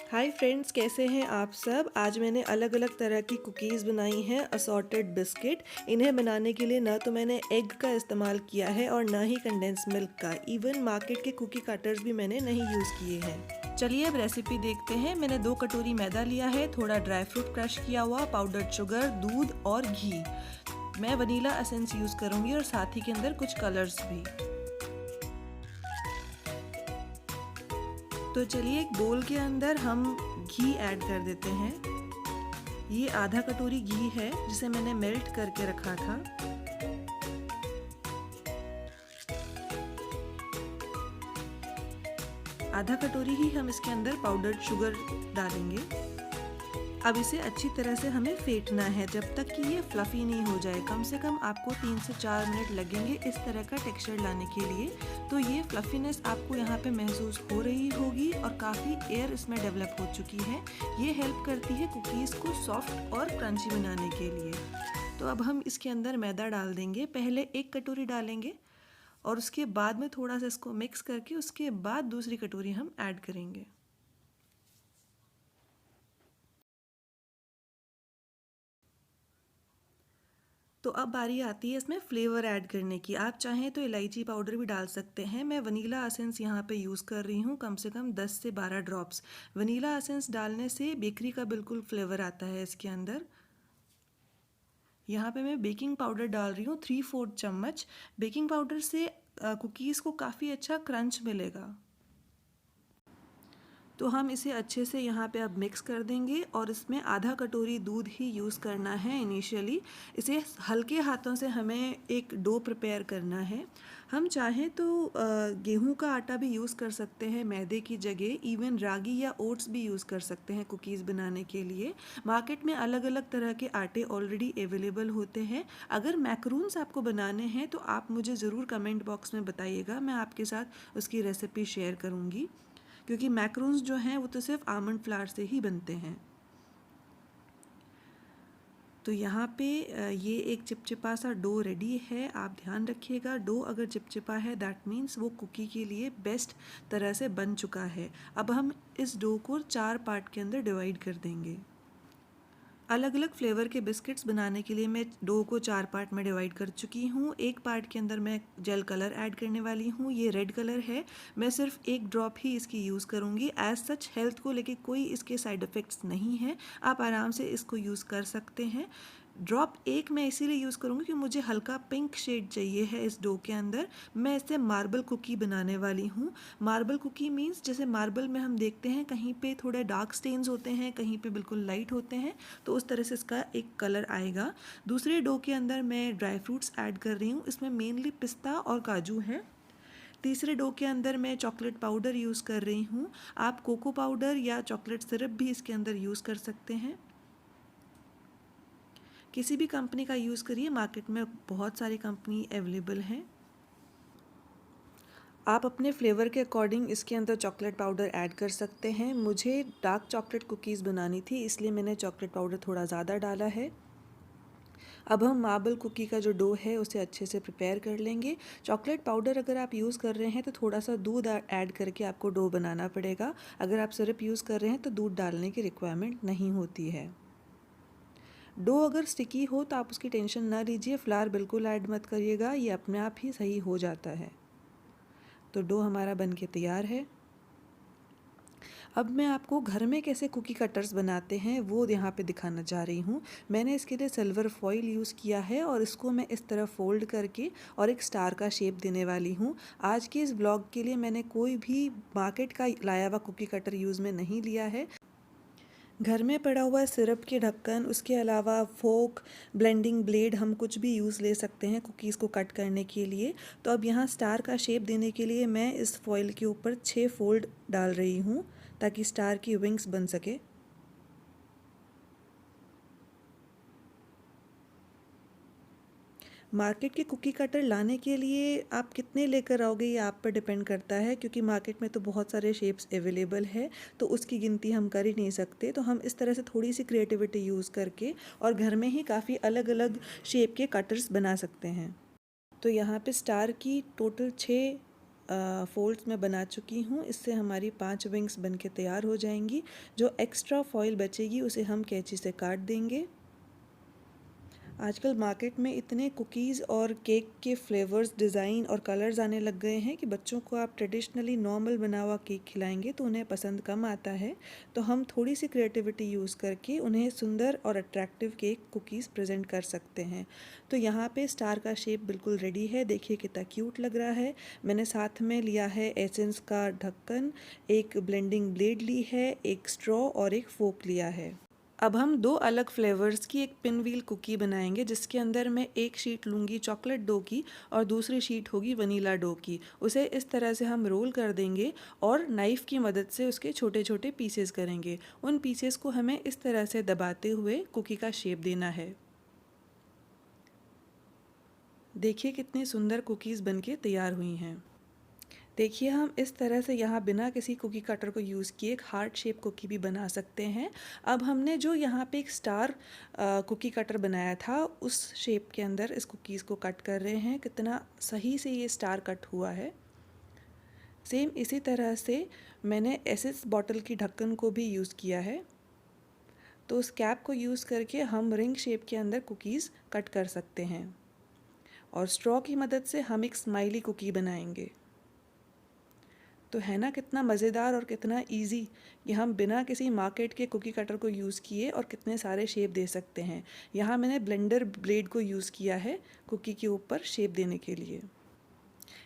Hi friends, कैसे हैं आप सब। आज मैंने अलग अलग तरह की कुकीज़ बनाई हैं, असॉर्टेड बिस्किट। इन्हें बनाने के लिए ना तो मैंने एग का इस्तेमाल किया है और ना ही कंडेंस मिल्क का। इवन मार्केट के कुकी कटर्स भी मैंने नहीं यूज़ किए हैं। चलिए अब रेसिपी देखते हैं। मैंने 2 कटोरी मैदा लिया है, थोड़ा ड्राई फ्रूट क्रश किया हुआ, पाउडर्ड शुगर, दूध और घी। मैं वनीला एसेंस यूज़ करूँगी और साथ ही के अंदर कुछ कलर्स भी। तो चलिए एक बोल के अंदर हम घी ऐड कर देते हैं। ये आधा कटोरी घी है जिसे मैंने मेल्ट करके रखा था। आधा कटोरी ही हम इसके अंदर पाउडर्ड शुगर डालेंगे। अब इसे अच्छी तरह से हमें फेंटना है जब तक कि ये फ्लफी नहीं हो जाए। कम से कम आपको 3 से 4 मिनट लगेंगे इस तरह का टेक्सचर लाने के लिए। तो ये फ्लफीनेस आपको यहाँ पे महसूस हो रही होगी और काफ़ी एयर इसमें डेवलप हो चुकी है। ये हेल्प करती है कुकीज़ को सॉफ्ट और क्रंची बनाने के लिए। तो अब हम इसके अंदर मैदा डाल देंगे। पहले 1 कटोरी डालेंगे और उसके बाद में थोड़ा सा इसको मिक्स करके उसके बाद दूसरी कटोरी हम ऐड करेंगे। तो अब बारी आती है इसमें फ्लेवर ऐड करने की। आप चाहें तो इलायची पाउडर भी डाल सकते हैं। मैं वनीला एसेंस यहाँ पे यूज़ कर रही हूँ, कम से कम 10 से 12 ड्रॉप्स। वनीला एसेंस डालने से बेकरी का बिल्कुल फ्लेवर आता है इसके अंदर। यहाँ पे मैं बेकिंग पाउडर डाल रही हूँ 3/4 चम्मच। बेकिंग पाउडर से कुकीज़ को काफ़ी अच्छा क्रंच मिलेगा। तो हम इसे अच्छे से यहाँ पे अब मिक्स कर देंगे और इसमें आधा कटोरी दूध ही यूज़ करना है इनिशियली। इसे हल्के हाथों से हमें एक डो प्रिपेयर करना है। हम चाहें तो गेहूं का आटा भी यूज़ कर सकते हैं मैदे की जगह। इवन रागी या ओट्स भी यूज़ कर सकते हैं कुकीज़ बनाने के लिए। मार्केट में अलग अलग तरह के आटे ऑलरेडी अवेलेबल होते हैं। अगर मैक्रून्स आपको बनाने हैं तो आप मुझे ज़रूर कमेंट बॉक्स में बताइएगा, मैं आपके साथ उसकी रेसिपी शेयर करूँगी। क्योंकि मैक्रोन्स जो हैं वो तो सिर्फ आमंड फ्लावर से ही बनते हैं। तो यहाँ पे ये एक चिपचिपा सा डो रेडी है। आप ध्यान रखिएगा, डो अगर चिपचिपा है दैट मीन्स वो कुकी के लिए बेस्ट तरह से बन चुका है। अब हम इस डो को 4 पार्ट के अंदर डिवाइड कर देंगे। अलग अलग फ्लेवर के बिस्किट्स बनाने के लिए मैं डो को 4 पार्ट में डिवाइड कर चुकी हूँ। एक पार्ट के अंदर मैं जेल कलर ऐड करने वाली हूँ। ये रेड कलर है। मैं सिर्फ 1 ड्रॉप ही इसकी यूज़ करूँगी। एज सच हेल्थ को लेके कोई इसके साइड इफ़ेक्ट्स नहीं है, आप आराम से इसको यूज़ कर सकते हैं। ड्रॉप 1 मैं इसीलिए यूज़ करूँगी कि मुझे हल्का पिंक शेड चाहिए है इस डो के अंदर। मैं इससे मार्बल कुकी बनाने वाली हूँ। मार्बल कुकी मीन्स जैसे मार्बल में हम देखते हैं कहीं पे थोड़े डार्क स्टेन्स होते हैं, कहीं पे बिल्कुल लाइट होते हैं, तो उस तरह से इसका एक कलर आएगा। दूसरे डो के अंदर मैं ड्राई फ्रूट्स ऐड कर रही हूँ। इसमें मेनली पिस्ता और काजू है। तीसरे डो के अंदर मैं चॉकलेट पाउडर यूज़ कर रही हूँ। आप कोको पाउडर या चॉकलेट सिरप भी इसके अंदर यूज़ कर सकते हैं। किसी भी कंपनी का यूज़ करिए, मार्केट में बहुत सारी कंपनी अवेलेबल हैं। आप अपने फ्लेवर के अकॉर्डिंग इसके अंदर चॉकलेट पाउडर ऐड कर सकते हैं। मुझे डार्क चॉकलेट कुकीज़ बनानी थी, इसलिए मैंने चॉकलेट पाउडर थोड़ा ज़्यादा डाला है। अब हम मार्बल कुकी का जो डो है उसे अच्छे से प्रिपेयर कर लेंगे। चॉकलेट पाउडर अगर आप यूज़ कर रहे हैं तो थोड़ा सा दूध ऐड करके आपको डो बनाना पड़ेगा। अगर आप सिरप यूज़ कर रहे हैं तो दूध डालने की रिक्वायरमेंट नहीं होती है। डो अगर स्टिकी हो तो आप उसकी टेंशन ना लीजिए, फ्लावर बिल्कुल ऐड मत करिएगा, ये अपने आप ही सही हो जाता है। तो डो हमारा बन के तैयार है। अब मैं आपको घर में कैसे कुकी कटर्स बनाते हैं वो यहाँ पे दिखाना चाह रही हूँ। मैंने इसके लिए सिल्वर फॉइल यूज़ किया है और इसको मैं इस तरह फोल्ड करके और एक स्टार का शेप देने वाली हूँ। आज के इस ब्लॉग के लिए मैंने कोई भी मार्केट का लाया हुआ कुकी कटर यूज़ में नहीं लिया है। घर में पड़ा हुआ सिरप के ढक्कन, उसके अलावा फोक, ब्लेंडिंग ब्लेड, हम कुछ भी यूज़ ले सकते हैं कुकीज़ को कट करने के लिए। तो अब यहाँ स्टार का शेप देने के लिए मैं इस फॉइल के ऊपर 6 फोल्ड डाल रही हूँ ताकि स्टार की विंग्स बन सके। मार्केट के कुकी कटर लाने के लिए आप कितने लेकर आओगे ये आप पर डिपेंड करता है, क्योंकि मार्केट में तो बहुत सारे शेप्स अवेलेबल है, तो उसकी गिनती हम कर ही नहीं सकते। तो हम इस तरह से थोड़ी सी क्रिएटिविटी यूज़ करके और घर में ही काफ़ी अलग अलग शेप के कटर्स बना सकते हैं। तो यहाँ पे स्टार की टोटल 6 फोल्ड्स में बना चुकी हूँ। इससे हमारी 5 विंग्स बन के तैयार हो जाएंगी। जो एक्स्ट्रा फॉइल बचेगी उसे हम कैंची से काट देंगे। आजकल मार्केट में इतने कुकीज़ और केक के फ्लेवर्स, डिज़ाइन और कलर्स आने लग गए हैं कि बच्चों को आप ट्रेडिशनली नॉर्मल बना हुआ केक खिलाएंगे तो उन्हें पसंद कम आता है। तो हम थोड़ी सी क्रिएटिविटी यूज़ करके उन्हें सुंदर और अट्रैक्टिव केक कुकीज़ प्रेजेंट कर सकते हैं। तो यहाँ पे स्टार का शेप बिल्कुल रेडी है। देखिए कितना क्यूट लग रहा है। मैंने साथ में लिया है एसेंस का ढक्कन, एक ब्लेंडिंग ब्लेड ली है, एक स्ट्रॉ और एक फोक लिया है। अब हम 2 अलग फ्लेवर्स की एक पिन व्हील कुकी बनाएंगे, जिसके अंदर मैं एक शीट लूँगी चॉकलेट डो की और दूसरी शीट होगी वनीला डो की। उसे इस तरह से हम रोल कर देंगे और नाइफ़ की मदद से उसके छोटे छोटे पीसेस करेंगे। उन पीसेस को हमें इस तरह से दबाते हुए कुकी का शेप देना है। देखिए कितनी सुंदर कुकीज़ बनके तैयार हुई हैं। देखिए हम इस तरह से यहाँ बिना किसी कुकी कटर को यूज़ किए एक हार्ट शेप कुकी भी बना सकते हैं। अब हमने जो यहाँ पे एक स्टार कुकी कटर बनाया था उस शेप के अंदर इस कुकीज़ को कट कर रहे हैं। कितना सही से ये स्टार कट हुआ है। सेम इसी तरह से मैंने एसेंस बॉटल की ढक्कन को भी यूज़ किया है। तो उस कैप को यूज़ करके हम रिंग शेप के अंदर कुकीज़ कट कर सकते हैं और स्ट्रॉ की मदद से हम एक स्माइली कुकी बनाएंगे। तो है ना कितना मज़ेदार और कितना इजी कि हम बिना किसी मार्केट के कुकी कटर को यूज़ किए और कितने सारे शेप दे सकते हैं। यहाँ मैंने ब्लेंडर ब्लेड को यूज़ किया है कुकी के ऊपर शेप देने के लिए।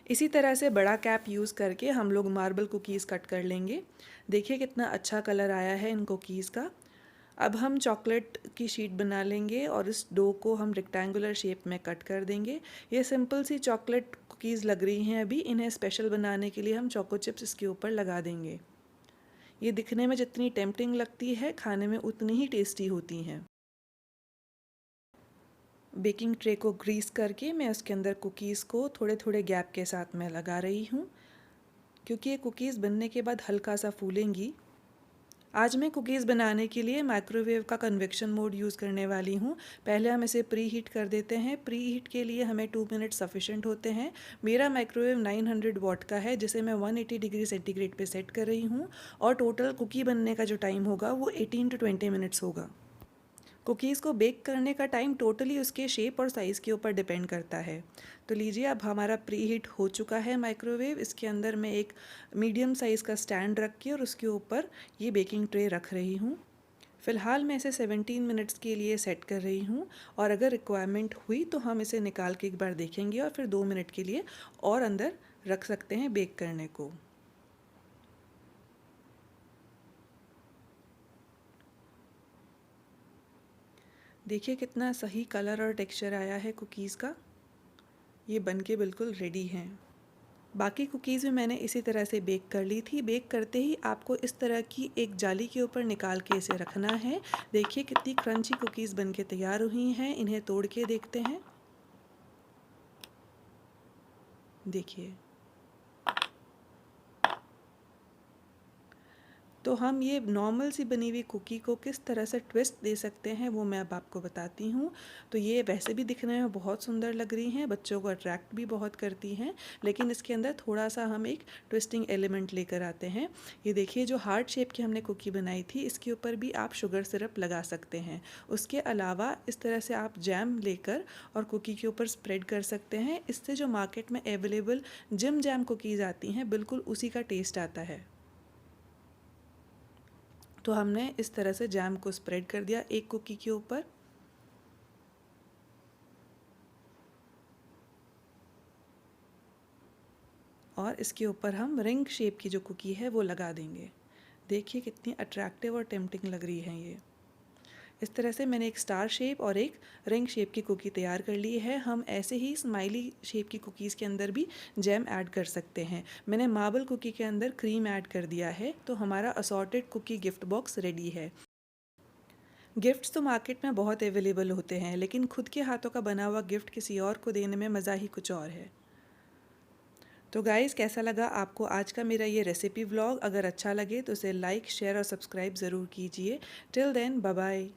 इसी तरह से बड़ा कैप यूज़ करके हम लोग मार्बल कुकीज़ कट कर लेंगे। देखिए कितना अच्छा कलर आया है इन कुकीज़ का। अब हम चॉकलेट की शीट बना लेंगे और इस डो को हम रेक्टेंगुलर शेप में कट कर देंगे। ये सिंपल सी चॉकलेट कुकीज़ लग रही हैं अभी। इन्हें स्पेशल बनाने के लिए हम चोको चिप्स इसके ऊपर लगा देंगे। ये दिखने में जितनी टेम्पटिंग लगती है, खाने में उतनी ही टेस्टी होती हैं। बेकिंग ट्रे को ग्रीस करके मैं उसके अंदर कुकीज़ को थोड़े थोड़े गैप के साथ में लगा रही हूँ, क्योंकि ये कुकीज़ बनने के बाद हल्का सा फूलेंगी। आज मैं कुकीज़ बनाने के लिए माइक्रोवेव का कन्वेक्शन मोड यूज़ करने वाली हूँ। पहले हम इसे प्री हीट कर देते हैं। प्री हीट के लिए हमें 2 मिनट सफिशेंट होते हैं। मेरा माइक्रोवेव 900 वॉट का है, जिसे मैं 180 डिग्री सेंटीग्रेड पे सेट कर रही हूँ और टोटल कुकी बनने का जो टाइम होगा वो 18 to 20 मिनट्स होगा। कुकीज़ को बेक करने का टाइम टोटली उसके शेप और साइज़ के ऊपर डिपेंड करता है। तो लीजिए अब हमारा प्री हीट हो चुका है माइक्रोवेव। इसके अंदर मैं एक मीडियम साइज़ का स्टैंड रख के और उसके ऊपर ये बेकिंग ट्रे रख रही हूँ। फ़िलहाल मैं इसे 17 मिनट्स के लिए सेट कर रही हूँ और अगर रिक्वायरमेंट हुई तो हम इसे निकाल के एक बार देखेंगे और फिर 2 मिनट के लिए और अंदर रख सकते हैं बेक करने को। देखिए कितना सही कलर और टेक्सचर आया है कुकीज़ का। ये बनके बिल्कुल रेडी हैं। बाकी कुकीज़ भी मैंने इसी तरह से बेक कर ली थी। बेक करते ही आपको इस तरह की एक जाली के ऊपर निकाल के इसे रखना है। देखिए कितनी क्रंची कुकीज़ बनके तैयार हुई हैं। इन्हें तोड़ के देखते हैं। देखिए, तो हम ये नॉर्मल सी बनी हुई कुकी को किस तरह से ट्विस्ट दे सकते हैं वो मैं अब आपको बताती हूँ। तो ये वैसे भी दिखने में बहुत सुंदर लग रही हैं, बच्चों को अट्रैक्ट भी बहुत करती हैं, लेकिन इसके अंदर थोड़ा सा हम एक ट्विस्टिंग एलिमेंट लेकर आते हैं। ये देखिए जो हार्ट शेप की हमने कुकी बनाई थी, इसके ऊपर भी आप शुगर सिरप लगा सकते हैं। उसके अलावा इस तरह से आप जैम लेकर और कुकी के ऊपर स्प्रेड कर सकते हैं। इससे जो मार्केट में अवेलेबल जिम जैम कुकीज़ आती हैं, बिल्कुल उसी का टेस्ट आता है। तो हमने इस तरह से जैम को स्प्रेड कर दिया एक कुकी के ऊपर। और इसके ऊपर हम रिंग शेप की जो कुकी है वो लगा देंगे। देखिए कितनी अट्रैक्टिव और टेम्पटिंग लग रही है ये। इस तरह से मैंने एक स्टार शेप और एक रिंग शेप की कुकी तैयार कर ली है। हम ऐसे ही स्माइली शेप की कुकीज़ के अंदर भी जैम ऐड कर सकते हैं। मैंने मार्बल कुकी के अंदर क्रीम ऐड कर दिया है, तो हमारा assorted cookie gift box ready है। गिफ्ट्स तो मार्केट में बहुत अवेलेबल होते हैं, लेकिन खुद के हाथों का बना हुआ गिफ्ट किसी और को देने में मज़ा ही कुछ और है। तो गाइज़ कैसा लगा आपको आज का मेरा ये रेसिपी व्लॉग? अगर अच्छा लगे तो इसे लाइक, शेयर और सब्सक्राइब ज़रूर कीजिए। Till then bye bye.